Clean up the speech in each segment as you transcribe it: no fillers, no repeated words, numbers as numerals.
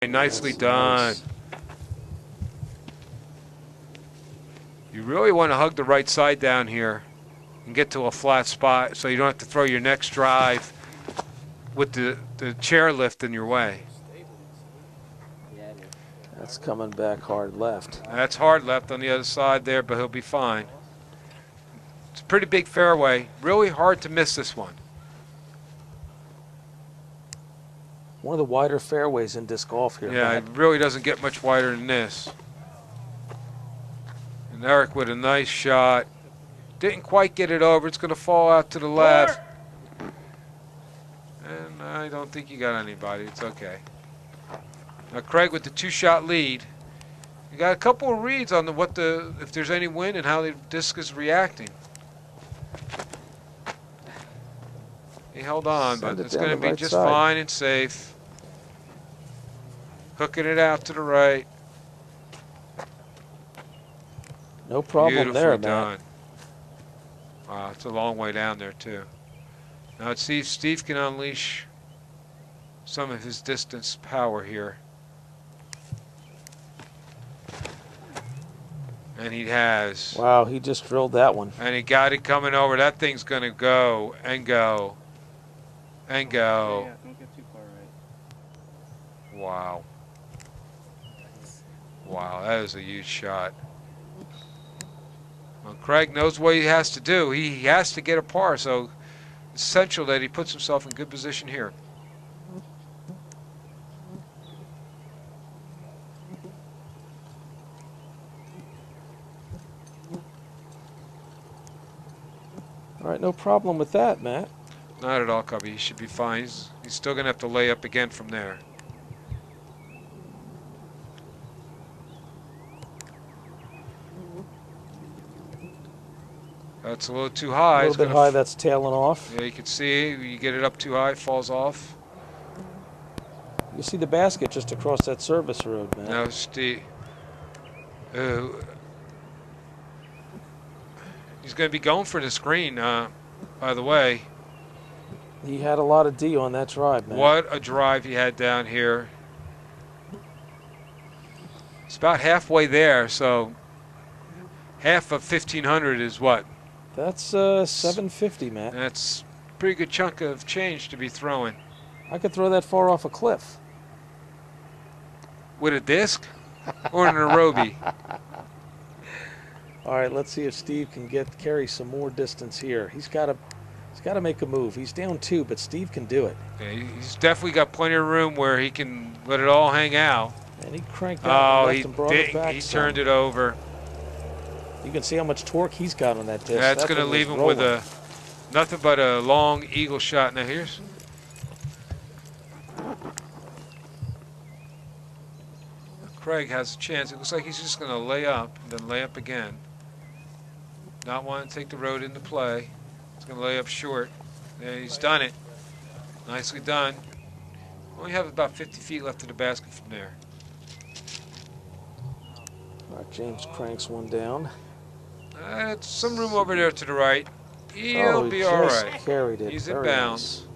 Nicely That's done. nice. You really want to hug the right side down here and get to a flat spot so you don't have to throw your next drive with the chairlift in your way. That's coming back hard left. That's hard left on the other side there, but he'll be fine. It's a pretty big fairway. Really hard to miss this one. One of the wider fairways in disc golf here. Yeah, it really doesn't get much wider than this. And Eric with a nice shot. Didn't quite get it over. It's going to fall out to the left. And I don't think you got anybody. It's okay. Now Craig with the 2-shot lead. You got a couple of reads on if there's any wind and how the disc is reacting. He held on, but it's going to be just fine and safe. Hooking it out to the right. No problem there, man. Wow, it's a long way down there too. Now let's see if Steve can unleash some of his distance power here. And he has. Wow, he just drilled that one. And he got it coming over. That thing's going to go and go and go. Yeah, don't get too far right. Wow. Wow, that is a huge shot. Well, Craig knows what he has to do. He has to get a par, so it's essential that he puts himself in good position here. All right, no problem with that, Matt. Not at all, Cubby. He should be fine. He's still going to have to lay up again from there. That's a little too high. A little bit high, that's tailing off. Yeah, you can see you get it up too high, it falls off. You see the basket just across that service road, man. Now, Steve. He's going to be going for the screen, by the way. He had a lot of D on that drive, man. What a drive he had down here. It's about halfway there, so half of 1,500 is what? That's 750, Matt. That's a pretty good chunk of change to be throwing. I could throw that far off a cliff. With a disc or an aerobie? All right, let's see if Steve can carry some more distance here. He's got to make a move. He's down 2, but Steve can do it. Yeah, he's definitely got plenty of room where he can let it all hang out. And he cranked out left and brought it back. He turned it over. You can see how much torque he's got on that disc. That's going to leave him with nothing but a long eagle shot. Now here's. Craig has a chance. It looks like he's just going to lay up and then lay up again. Not wanting to take the road into play. He's going to lay up short. And he's done it. Nicely done. Only have about 50 feet left of the basket from there. All right, James cranks one down. Some room over there to the right. He'll be all right. Carried it. He's in bounds.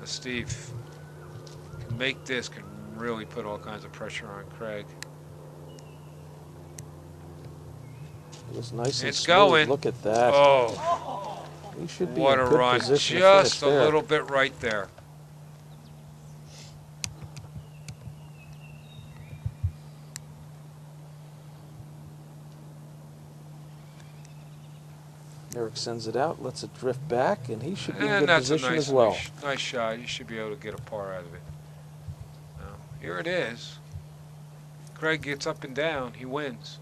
Steve can make this, can really put all kinds of pressure on Craig. It was nice and it's smooth. Going. Look at that. Oh, he should be what in a good run. position Just to a finish little bit right there. Eric sends it out, lets it drift back, and he should be in And good position as well. Nice shot. You should be able to get a par out of it. Now, here it is. Craig gets up and down. He wins.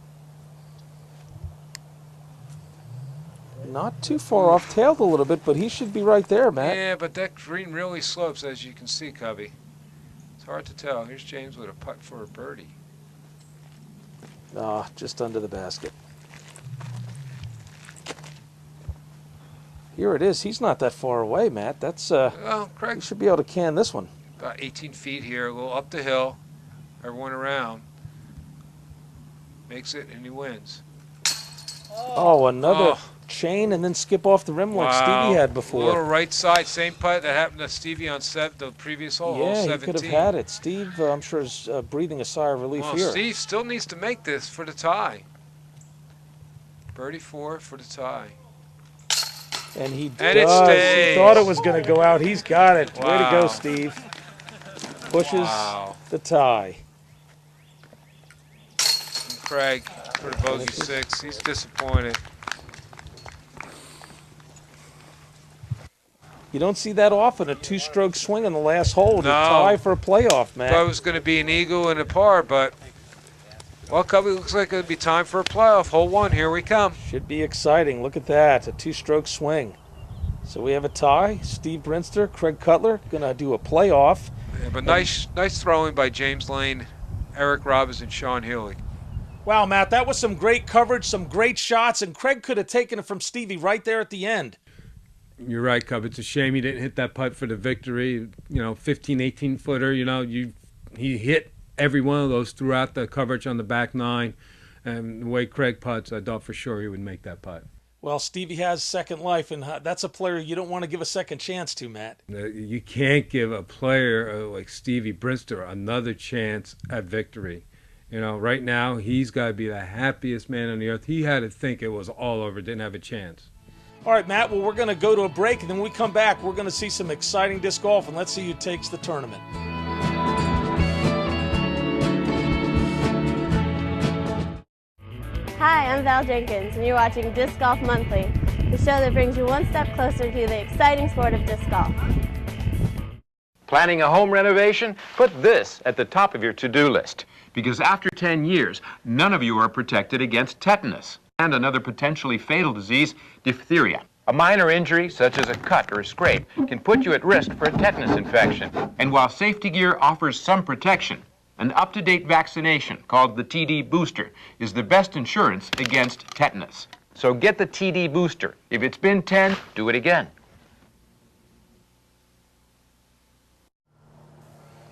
Not too far off, tailed a little bit, but he should be right there, Matt. Yeah, but that green really slopes, as you can see, Cubby. It's hard to tell. Here's James with a putt for a birdie. Ah, just under the basket. Here it is. He's not that far away, Matt. That's well, Craig, he should be able to can this one. About 18 feet here, a little up the hill. Everyone around makes it, and he wins. Oh, another chain and then skip off the rim like Stevie had before. Little right side, same putt that happened to Stevie on the previous hole, hole Yeah, 17. he could have had it. Steve, I'm sure, is breathing a sigh of relief here. Steve still needs to make this for the tie. Birdie 4 for the tie. And he And does. it stays. He thought it was going to go out. He's got it. Wow. Way to go, Steve. Pushes the tie. And Craig for the bogey 6. He's disappointed. You don't see that often, a two-stroke swing on the last hole to No. tie for a playoff, man. Thought it was going to be an eagle and a par, but well, Cubby, looks like it'll be time for a playoff. Hole 1, here we come. Should be exciting. Look at that, a two-stroke swing. So we have a tie. Steve Brinster, Craig Cutler, going to do a playoff. Yeah, but nice throwing by James Lane, Eric Robbins, and Sean Healy. Wow, Matt, that was some great coverage, some great shots, and Craig could have taken it from Stevie right there at the end. You're right, Cub. It's a shame he didn't hit that putt for the victory. 15, 18-footer. He hit every one of those throughout the coverage on the back 9. And the way Craig putts, I thought for sure he would make that putt. Well, Stevie has second life, and that's a player you don't want to give a second chance to, Matt. You can't give a player like Stevie Brinster another chance at victory. Right now, he's got to be the happiest man on the earth. He had to think it was all over, didn't have a chance. All right, Matt, well, we're going to go to a break, and then when we come back, we're going to see some exciting disc golf, and let's see who takes the tournament. Hi, I'm Val Jenkins, and you're watching Disc Golf Monthly, the show that brings you one step closer to the exciting sport of disc golf. Planning a home renovation? Put this at the top of your to-do list. Because after 10 years, none of you are protected against tetanus and another potentially fatal disease, diphtheria. A minor injury, such as a cut or a scrape, can put you at risk for a tetanus infection. And while safety gear offers some protection, an up-to-date vaccination called the TD Booster is the best insurance against tetanus. So get the TD Booster. If it's been 10, do it again.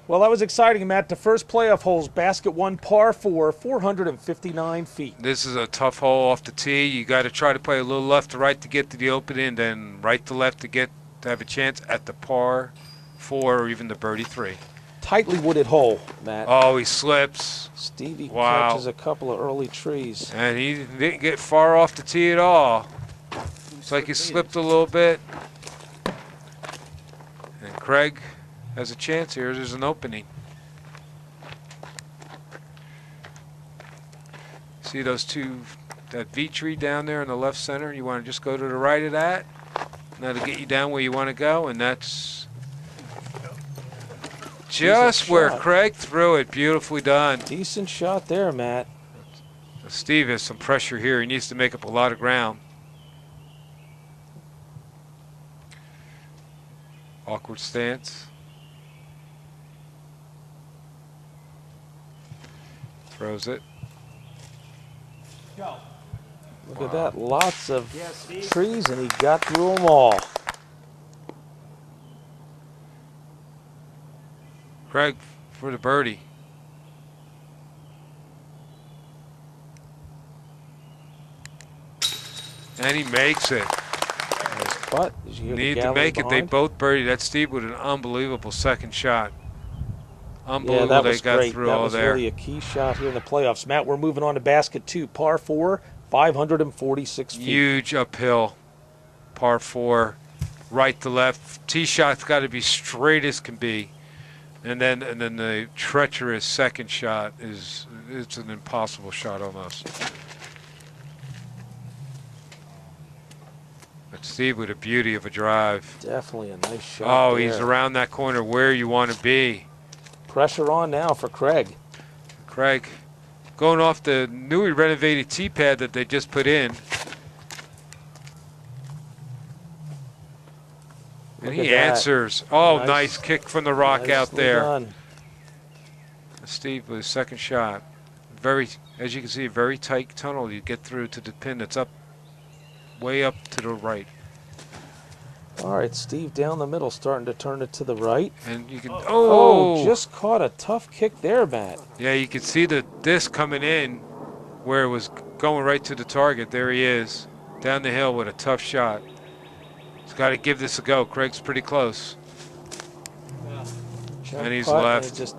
Well, that was exciting, Matt. The first playoff holes, basket 1, par 4, 459 feet. This is a tough hole off the tee. You got to try to play a little left to right to get to the opening, then right to left to have a chance at the par 4 or even the birdie 3. Tightly wooded hole, Matt. Oh, he slips. Stevie Wow. catches a couple of early trees. And he didn't get far off the tee at all. It's like he slipped a little bit. And Craig has a chance here. There's an opening. See those two, that V tree down there in the left center? You want to just go to the right of that? And that'll get you down where you want to go, and that's just where Craig threw it. Beautifully done. Decent shot there, Matt. Steve has some pressure here. He needs to make up a lot of ground. Awkward stance. Throws it. Look at that. Lots of trees, and he got through them all. Craig for the birdie. And he makes it. Nice putt. Did you hear the Need to gallery make it. They behind? both birdied. That's Steve with an unbelievable second shot. Unbelievable Yeah, that they was got great. through That all was there. really a key shot here in the playoffs. Matt, we're moving on to basket 2, par 4, 546 feet. Huge uphill, par 4, right to left. Tee shot's got to be straight as can be, and then the treacherous second shot it's an impossible shot almost. But Steve with a beauty of a drive. Definitely a nice shot. Oh, there. he's around that corner where you want to be. Pressure on now for Craig. Craig going off the newly renovated tee pad that they just put in. And Look he at that. answers. Oh, Nice. nice kick from the rock out Nicely there. done. Steve with his second shot. Very, as you can see, very tight tunnel. You get through to the pin that's up, way up to the right. All right, Steve down the middle, starting to turn it to the right. And you can, Oh, just caught a tough kick there, Matt. yeah, you can see the disc coming in where it was going right to the target. There he is. down the hill with a tough shot. He's got to give this a go. Craig's pretty close. And he's Putt, left. it just